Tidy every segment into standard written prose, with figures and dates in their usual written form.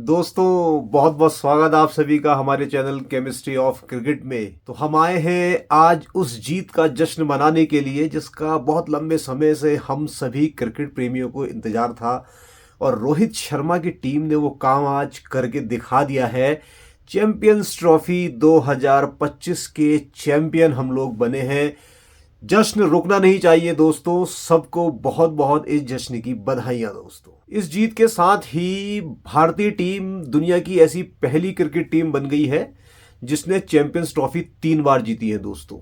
दोस्तों, बहुत बहुत स्वागत आप सभी का हमारे चैनल केमिस्ट्री ऑफ क्रिकेट में। तो हम आए हैं आज उस जीत का जश्न मनाने के लिए जिसका बहुत लंबे समय से हम सभी क्रिकेट प्रेमियों को इंतजार था। और रोहित शर्मा की टीम ने वो काम आज करके दिखा दिया है। चैंपियंस ट्रॉफी 2025 के चैंपियन हम लोग बने हैं। जश्न रुकना नहीं चाहिए दोस्तों। सबको बहुत बहुत इस जश्न की बधाइयां दोस्तों। इस जीत के साथ ही भारतीय टीम दुनिया की ऐसी पहली क्रिकेट टीम बन गई है जिसने चैंपियंस ट्रॉफी 3 बार जीती है दोस्तों।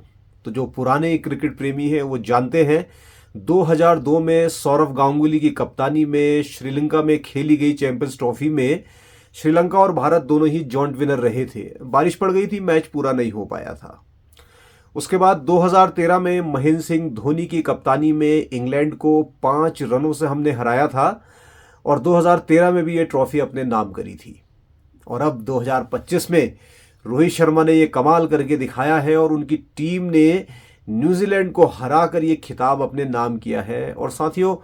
तो जो पुराने क्रिकेट प्रेमी हैं वो जानते हैं 2002 में सौरव गांगुली की कप्तानी में श्रीलंका में खेली गई चैंपियंस ट्रॉफी में श्रीलंका और भारत दोनों ही जॉइंट विनर रहे थे। बारिश पड़ गई थी, मैच पूरा नहीं हो पाया था। उसके बाद 2013 में महेंद्र सिंह धोनी की कप्तानी में इंग्लैंड को 5 रनों से हमने हराया था और 2013 में भी ये ट्रॉफी अपने नाम करी थी। और अब 2025 में रोहित शर्मा ने ये कमाल करके दिखाया है और उनकी टीम ने न्यूजीलैंड को हराकर ये खिताब अपने नाम किया है। और साथियों,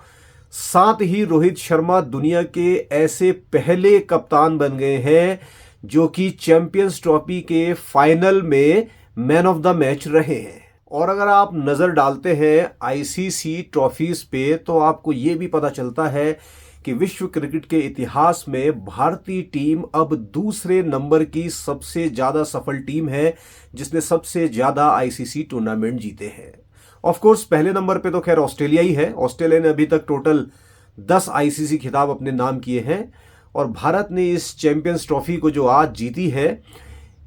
साथ ही रोहित शर्मा दुनिया के ऐसे पहले कप्तान बन गए हैं जो कि चैंपियंस ट्रॉफी के फाइनल में मैन ऑफ द मैच रहे हैं। और अगर आप नज़र डालते हैं आईसीसी ट्रॉफीज पे तो आपको ये भी पता चलता है कि विश्व क्रिकेट के इतिहास में भारतीय टीम अब दूसरे नंबर की सबसे ज़्यादा सफल टीम है जिसने सबसे ज़्यादा आईसीसी टूर्नामेंट जीते हैं। ऑफ कोर्स पहले नंबर पे तो खैर ऑस्ट्रेलिया ही है। ऑस्ट्रेलिया ने अभी तक टोटल 10 आईसीसी खिताब अपने नाम किए हैं और भारत ने इस चैंपियंस ट्रॉफी को जो आज जीती है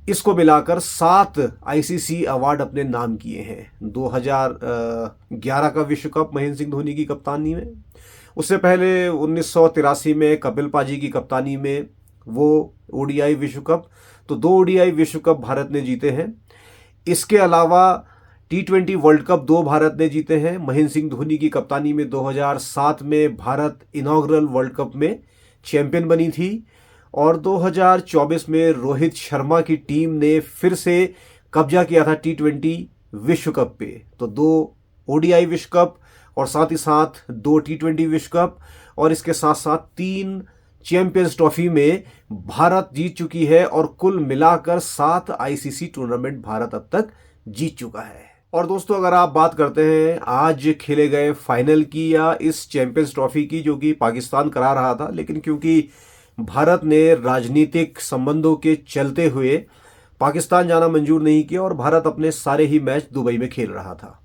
इसको मिलाकर 7 आईसीसी अवार्ड अपने नाम किए हैं। 2011 का विश्व कप महेंद्र सिंह धोनी की कप्तानी में, उससे पहले 1983 में कपिल पाजी की कप्तानी में वो ओडीआई विश्व कप। तो 2 ओडीआई विश्व कप भारत ने जीते हैं। इसके अलावा T20 वर्ल्ड कप 2 भारत ने जीते हैं। महेंद्र सिंह धोनी की कप्तानी में 2007 में भारत इनॉग्रल वर्ल्ड कप में चैंपियन बनी थी और 2024 में रोहित शर्मा की टीम ने फिर से कब्जा किया था T20 विश्व कप पे। तो 2 ओडीआई विश्व कप और साथ ही साथ 2 T20 विश्व कप और इसके साथ साथ 3 चैंपियंस ट्रॉफी में भारत जीत चुकी है और कुल मिलाकर 7 आईसीसी टूर्नामेंट भारत अब तक जीत चुका है। और दोस्तों, अगर आप बात करते हैं आज खेले गए फाइनल की या इस चैंपियंस ट्रॉफी की जो कि पाकिस्तान करा रहा था, लेकिन क्योंकि भारत ने राजनीतिक संबंधों के चलते हुए पाकिस्तान जाना मंजूर नहीं किया और भारत अपने सारे ही मैच दुबई में खेल रहा था।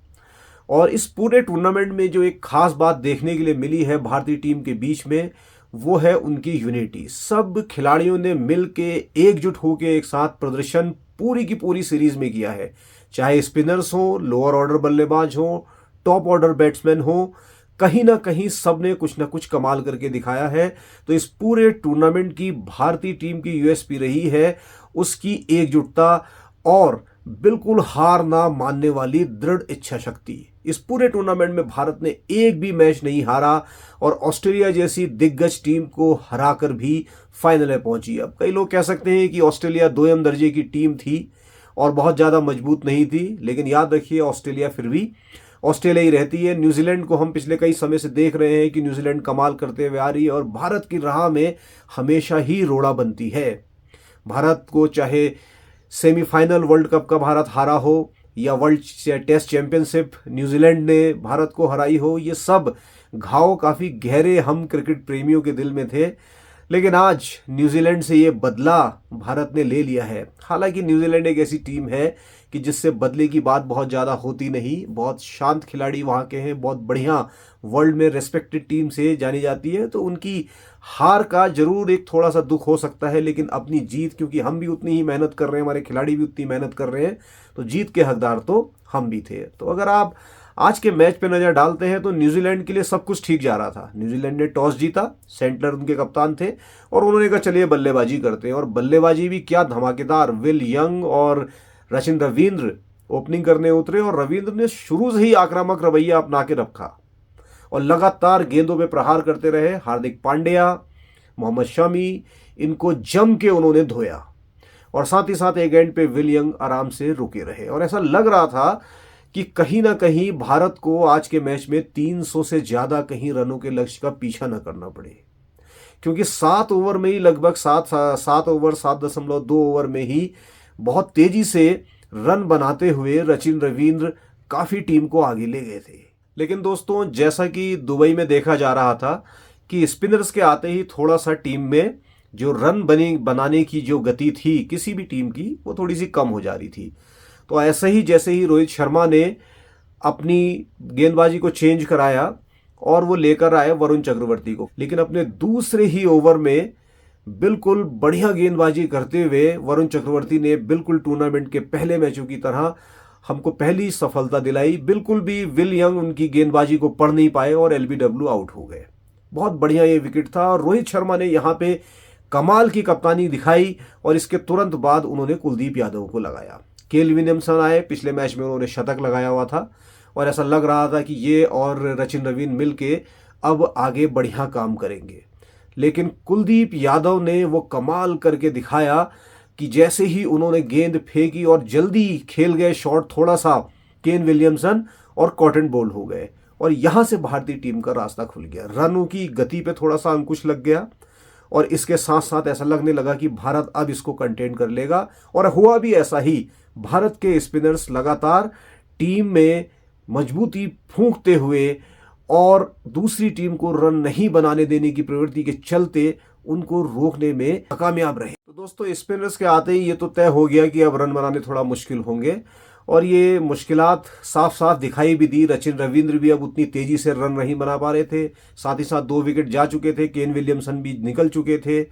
और इस पूरे टूर्नामेंट में जो एक खास बात देखने के लिए मिली है भारतीय टीम के बीच में वो है उनकी यूनिटी। सब खिलाड़ियों ने मिल के एकजुट होकर एक साथ प्रदर्शन पूरी की पूरी सीरीज में किया है। चाहे स्पिनर्स हो, लोअर ऑर्डर बल्लेबाज हो, टॉप ऑर्डर बैट्समैन हो, कहीं ना कहीं सब ने कुछ ना कुछ कमाल करके दिखाया है। तो इस पूरे टूर्नामेंट की भारतीय टीम की यूएसपी रही है उसकी एकजुटता और बिल्कुल हार ना मानने वाली दृढ़ इच्छा शक्ति। इस पूरे टूर्नामेंट में भारत ने एक भी मैच नहीं हारा और ऑस्ट्रेलिया जैसी दिग्गज टीम को हराकर भी फाइनल में पहुंची। अब कई लोग कह सकते हैं कि ऑस्ट्रेलिया 2 दर्जे की टीम थी और बहुत ज़्यादा मजबूत नहीं थी, लेकिन याद रखिए ऑस्ट्रेलिया फिर भी ऑस्ट्रेलिया ही रहती है। न्यूजीलैंड को हम पिछले कई समय से देख रहे हैं कि न्यूजीलैंड कमाल करते हुए आ रही है और भारत की राह में हमेशा ही रोड़ा बनती है। भारत को चाहे सेमीफाइनल वर्ल्ड कप का भारत हारा हो या वर्ल्ड टेस्ट चैंपियनशिप न्यूजीलैंड ने भारत को हराई हो, ये सब घाव काफ़ी गहरे हम क्रिकेट प्रेमियों के दिल में थे। लेकिन आज न्यूजीलैंड से ये बदला भारत ने ले लिया है। हालांकि न्यूजीलैंड एक ऐसी टीम है कि जिससे बदले की बात बहुत ज़्यादा होती नहीं। बहुत शांत खिलाड़ी वहाँ के हैं, बहुत बढ़िया वर्ल्ड में रेस्पेक्टेड टीम से जानी जाती है। तो उनकी हार का जरूर एक थोड़ा सा दुख हो सकता है, लेकिन अपनी जीत, क्योंकि हम भी उतनी ही मेहनत कर रहे हैं, हमारे खिलाड़ी भी उतनी मेहनत कर रहे हैं, तो जीत के हकदार तो हम भी थे। तो अगर आप आज के मैच पे नज़र डालते हैं तो न्यूजीलैंड के लिए सब कुछ ठीक जा रहा था। न्यूजीलैंड ने टॉस जीता, सेंटलर उनके कप्तान थे और उन्होंने कहा चलिए बल्लेबाजी करते हैं। और बल्लेबाजी भी क्या धमाकेदार। विल यंग और सचिन रविंद्र ओपनिंग करने उतरे और रविंद्र ने शुरू से ही आक्रामक रवैया अपना के रखा और लगातार गेंदों पे प्रहार करते रहे। हार्दिक पांड्या, मोहम्मद शमी, इनको जम के उन्होंने धोया और साथ ही साथ एक एंड पे विल यंग आराम से रुके रहे। और ऐसा लग रहा था कि कहीं ना कहीं भारत को आज के मैच में 300 से ज़्यादा कहीं रनों के लक्ष्य का पीछा न करना पड़े, क्योंकि 7 ओवर में ही लगभग 7 ओवर में ही बहुत तेजी से रन बनाते हुए सचिन रविंद्र काफ़ी टीम को आगे ले गए थे। लेकिन दोस्तों, जैसा कि दुबई में देखा जा रहा था कि स्पिनर्स के आते ही थोड़ा सा टीम में जो रन बनाने की जो गति थी किसी भी टीम की, वो थोड़ी सी कम हो जा रही थी। तो ऐसे ही जैसे ही रोहित शर्मा ने अपनी गेंदबाजी को चेंज कराया और वो लेकर आए वरुण चक्रवर्ती को, लेकिन अपने दूसरे ही ओवर में बिल्कुल बढ़िया गेंदबाजी करते हुए वरुण चक्रवर्ती ने बिल्कुल टूर्नामेंट के पहले मैचों की तरह हमको पहली सफलता दिलाई। बिल्कुल भी विल यंग उनकी गेंदबाजी को पढ़ नहीं पाए और एलबीडब्ल्यू आउट हो गए। बहुत बढ़िया ये विकेट था और रोहित शर्मा ने यहाँ पे कमाल की कप्तानी दिखाई और इसके तुरंत बाद उन्होंने कुलदीप यादव को लगाया। केल विलियमसन आए, पिछले मैच में उन्होंने शतक लगाया हुआ था और ऐसा लग रहा था कि ये और सचिन रविंद्र मिलके अब आगे बढ़िया काम करेंगे। लेकिन कुलदीप यादव ने वो कमाल करके दिखाया कि जैसे ही उन्होंने गेंद फेंकी और जल्दी खेल गए शॉट, थोड़ा सा केन विलियमसन और कॉटन बोल्ड हो गए और यहां से भारतीय टीम का रास्ता खुल गया। रनों की गति पे थोड़ा सा अंकुश लग गया और इसके साथ साथ ऐसा लगने लगा कि भारत अब इसको कंटेन कर लेगा और हुआ भी ऐसा ही। भारत के स्पिनर्स लगातार टीम में मजबूती फूंकते हुए और दूसरी टीम को रन नहीं बनाने देने की प्रवृत्ति के चलते उनको रोकने में कामयाब रहे। तो दोस्तों, स्पिनर्स के आते ही ये तो तय हो गया कि अब रन बनाने थोड़ा मुश्किल होंगे और ये मुश्किलात साफ साफ दिखाई भी दी। सचिन रविंद्र भी अब उतनी तेजी से रन नहीं बना पा रहे थे, साथ ही साथ 2 विकेट जा चुके थे, केन विलियमसन भी निकल चुके थे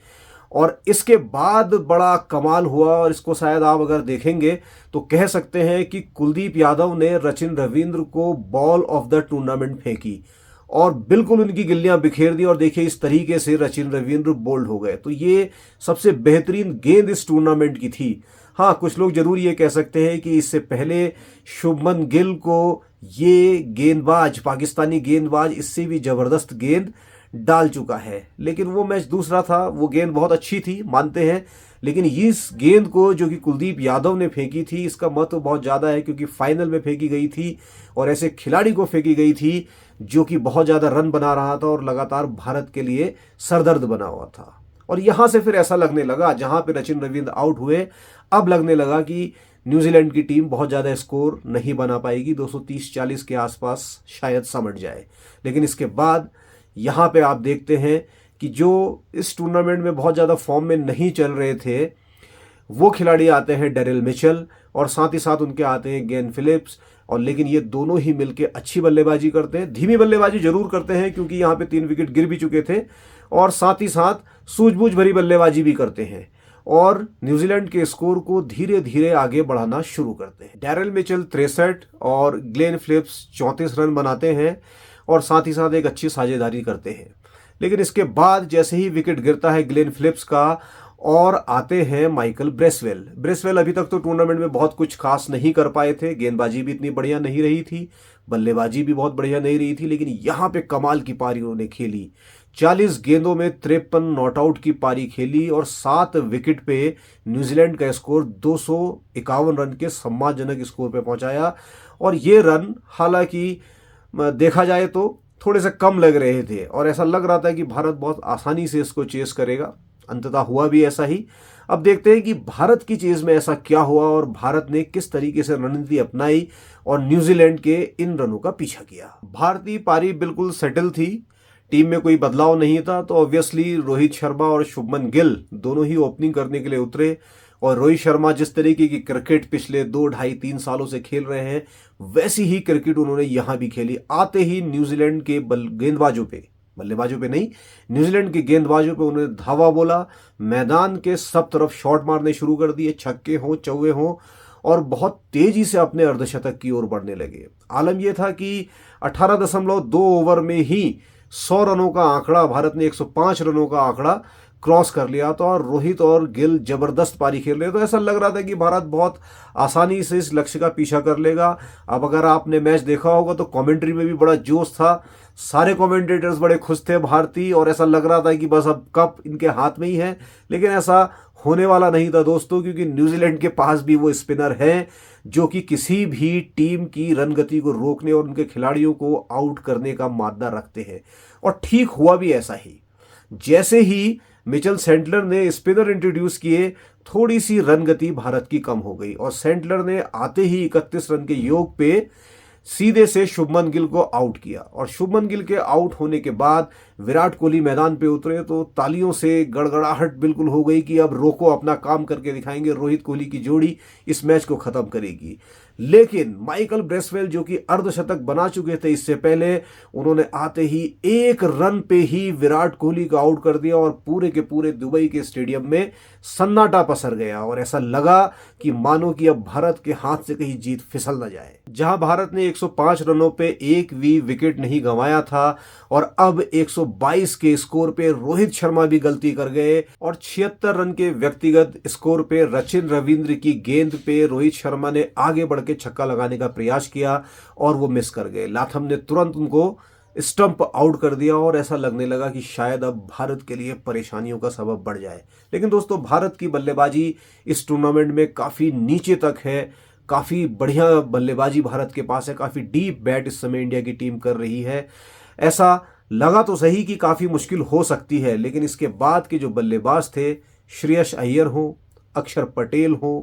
और इसके बाद बड़ा कमाल हुआ और इसको शायद आप अगर देखेंगे तो कह सकते हैं कि कुलदीप यादव ने सचिन रविंद्र को बॉल ऑफ द टूर्नामेंट फेंकी और बिल्कुल उनकी गिल्लियां बिखेर दी और देखिए इस तरीके से सचिन रविंद्र बोल्ड हो गए। तो ये सबसे बेहतरीन गेंद इस टूर्नामेंट की थी। हाँ, कुछ लोग जरूर ये कह सकते हैं कि इससे पहले शुभमन गिल को ये गेंदबाज, पाकिस्तानी गेंदबाज, इससे भी जबरदस्त गेंद डाल चुका है, लेकिन वो मैच दूसरा था। वो गेंद बहुत अच्छी थी, मानते हैं, लेकिन इस गेंद को जो कि कुलदीप यादव ने फेंकी थी इसका महत्व बहुत ज़्यादा है क्योंकि फाइनल में फेंकी गई थी और ऐसे खिलाड़ी को फेंकी गई थी जो कि बहुत ज़्यादा रन बना रहा था और लगातार भारत के लिए सरदर्द बना हुआ था। और यहाँ से फिर ऐसा लगने लगा, जहाँ पे सचिन रविंद्र आउट हुए, अब लगने लगा कि न्यूजीलैंड की टीम बहुत ज़्यादा स्कोर नहीं बना पाएगी, 230-40 के आसपास शायद समझ जाए। लेकिन इसके बाद यहाँ पे आप देखते हैं कि जो इस टूर्नामेंट में बहुत ज़्यादा फॉर्म में नहीं चल रहे थे वो खिलाड़ी आते हैं डेरिल मिचेल और साथ ही साथ उनके आते हैं ग्लेन फिलिप्स। और लेकिन ये दोनों ही मिलके अच्छी बल्लेबाजी करते हैं, धीमी बल्लेबाजी जरूर करते हैं क्योंकि यहाँ पे 3 विकेट गिर भी चुके थे और साथ ही साथ सूझबूझ भरी बल्लेबाजी भी करते हैं और न्यूजीलैंड के स्कोर को धीरे धीरे आगे बढ़ाना शुरू करते हैं। डेरिल मिचेल 63 और ग्लेन फिलिप्स 34 रन बनाते हैं और साथ ही साथ एक अच्छी साझेदारी करते हैं। लेकिन इसके बाद जैसे ही विकेट गिरता है ग्लेन फिलिप्स का और आते हैं माइकल ब्रेसवेल अभी तक तो टूर्नामेंट में बहुत कुछ खास नहीं कर पाए थे, गेंदबाजी भी इतनी बढ़िया नहीं रही थी, बल्लेबाजी भी बहुत बढ़िया नहीं रही थी, लेकिन यहाँ पे कमाल की पारी उन्होंने खेली। 40 गेंदों में 53 नॉट आउट की पारी खेली और 7 विकेट पे न्यूजीलैंड का स्कोर 251 रन के सम्मानजनक स्कोर पे पहुंचाया। और ये रन हालांकि देखा जाए तो थोड़े से कम लग रहे थे और ऐसा लग रहा था कि भारत बहुत आसानी से इसको चेस करेगा, अंततः हुआ भी ऐसा ही। अब देखते हैं कि भारत की चेज में ऐसा क्या हुआ और भारत ने किस तरीके से रणनीति अपनाई और न्यूजीलैंड के इन रनों का पीछा किया। भारतीय पारी बिल्कुल सेटल थी, टीम में कोई बदलाव नहीं था, तो ऑब्वियसली रोहित शर्मा और शुभमन गिल दोनों ही ओपनिंग करने के लिए उतरे और रोहित शर्मा जिस तरीके की क्रिकेट पिछले 2, 2.5, 3 सालों से खेल रहे हैं वैसी ही क्रिकेट उन्होंने यहां भी खेली। आते ही न्यूजीलैंड के गेंदबाजों पे, बल्लेबाजों पे नहीं, न्यूजीलैंड के गेंदबाजों पे उन्होंने धावा बोला, मैदान के सब तरफ शॉट मारने शुरू कर दिए, छक्के हों चौवे हों, और बहुत तेजी से अपने अर्धशतक की ओर बढ़ने लगे। आलम यह था कि 18.2 ओवर में ही 100 रनों का आंकड़ा, भारत ने 105 रनों का आंकड़ा क्रॉस कर लिया था और रोहित और गिल जबरदस्त पारी खेल रहे, तो ऐसा लग रहा था कि भारत बहुत आसानी से इस लक्ष्य का पीछा कर लेगा। अब अगर आपने मैच देखा होगा तो कमेंट्री में भी बड़ा जोश था, सारे कमेंटेटर्स बड़े खुश थे भारतीय, और ऐसा लग रहा था कि बस अब कप इनके हाथ में ही है। लेकिन ऐसा होने वाला नहीं था दोस्तों, क्योंकि न्यूजीलैंड के पास भी वो स्पिनर हैं जो कि किसी भी टीम की रनगति को रोकने और उनके खिलाड़ियों को आउट करने का मादा रखते हैं। और ठीक हुआ भी ऐसा ही। जैसे ही मिचेल सेंटलर ने स्पिनर इंट्रोड्यूस किए, थोड़ी सी रन गति भारत की कम हो गई और सेंटलर ने आते ही 31 रन के योग पे सीधे से शुभमन गिल को आउट किया। और शुभमन गिल के आउट होने के बाद विराट कोहली मैदान पे उतरे तो तालियों से गड़गड़ाहट बिल्कुल हो गई कि अब रोको, अपना काम करके दिखाएंगे, रोहित कोहली की जोड़ी इस मैच को खत्म करेगी। लेकिन माइकल ब्रेसवेल जो कि अर्धशतक बना चुके थे इससे पहले, उन्होंने आते ही 1 रन पे ही विराट कोहली को आउट कर दिया और पूरे के पूरे दुबई के स्टेडियम में सन्नाटा पसर गया और ऐसा लगा कि मानो कि अब भारत के हाथ से कहीं जीत फिसल न जाए। जहां भारत ने 105 रनों पे एक भी विकेट नहीं गंवाया था और अब 122 के स्कोर पे रोहित शर्मा भी गलती कर गए और 76 रन के व्यक्तिगत स्कोर पे सचिन रविंद्र की गेंद पे रोहित शर्मा ने आगे बढ़ के छक्का लगाने का प्रयास किया और वो मिस कर गए। लाथम ने तुरंत उनको स्टंप आउट कर दिया और ऐसा लगने लगा कि शायद अब भारत के लिए परेशानियों का सबब बढ़ जाए। लेकिन दोस्तों, भारत की बल्लेबाजी इस टूर्नामेंट में काफी नीचे तक है, काफी बढ़िया बल्लेबाजी भारत के पास है, काफी डीप बैट इस समय इंडिया की टीम कर रही है। ऐसा लगा तो सही कि काफी मुश्किल हो सकती है, लेकिन इसके बाद के जो बल्लेबाज थे, श्रेयस अय्यर हो, अक्षर पटेल हो,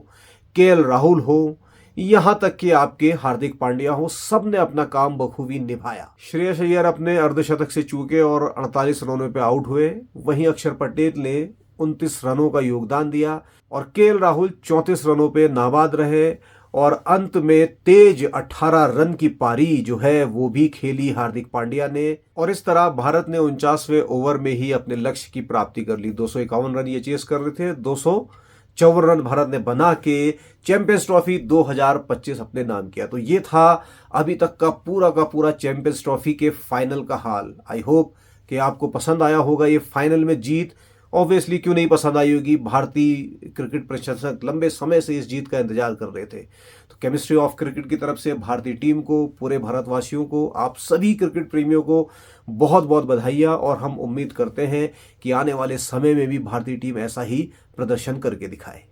केएल राहुल हो, यहां तक कि आपके हार्दिक पांड्या हो, सब ने अपना काम बखूबी निभाया। श्रेयस अय्यर अपने अर्धशतक से चूके और 48 रनों पे आउट हुए। वहीं अक्षर पटेल ने 29 रनों का योगदान दिया और केएल राहुल 34 रनों पे नाबाद रहे और अंत में तेज 18 रन की पारी जो है वो भी खेली हार्दिक पांड्या ने। और इस तरह भारत ने 49वें ओवर में ही अपने लक्ष्य की प्राप्ति कर ली। 251 रन ये चेस कर रहे थे, 254 रन भारत ने बना के चैंपियंस ट्रॉफी 2025 अपने नाम किया। तो ये था अभी तक का पूरा चैंपियंस ट्रॉफी के फाइनल का हाल। आई होप कि आपको पसंद आया होगा ये फाइनल में जीत। ऑब्वियसली क्यों नहीं पसंद आई होगी, भारतीय क्रिकेट प्रशंसक लंबे समय से इस जीत का इंतजार कर रहे थे। तो केमिस्ट्री ऑफ क्रिकेट की तरफ से भारतीय टीम को, पूरे भारतवासियों को, आप सभी क्रिकेट प्रेमियों को बहुत बहुत बधाइयाँ और हम उम्मीद करते हैं कि आने वाले समय में भी भारतीय टीम ऐसा ही प्रदर्शन करके दिखाए।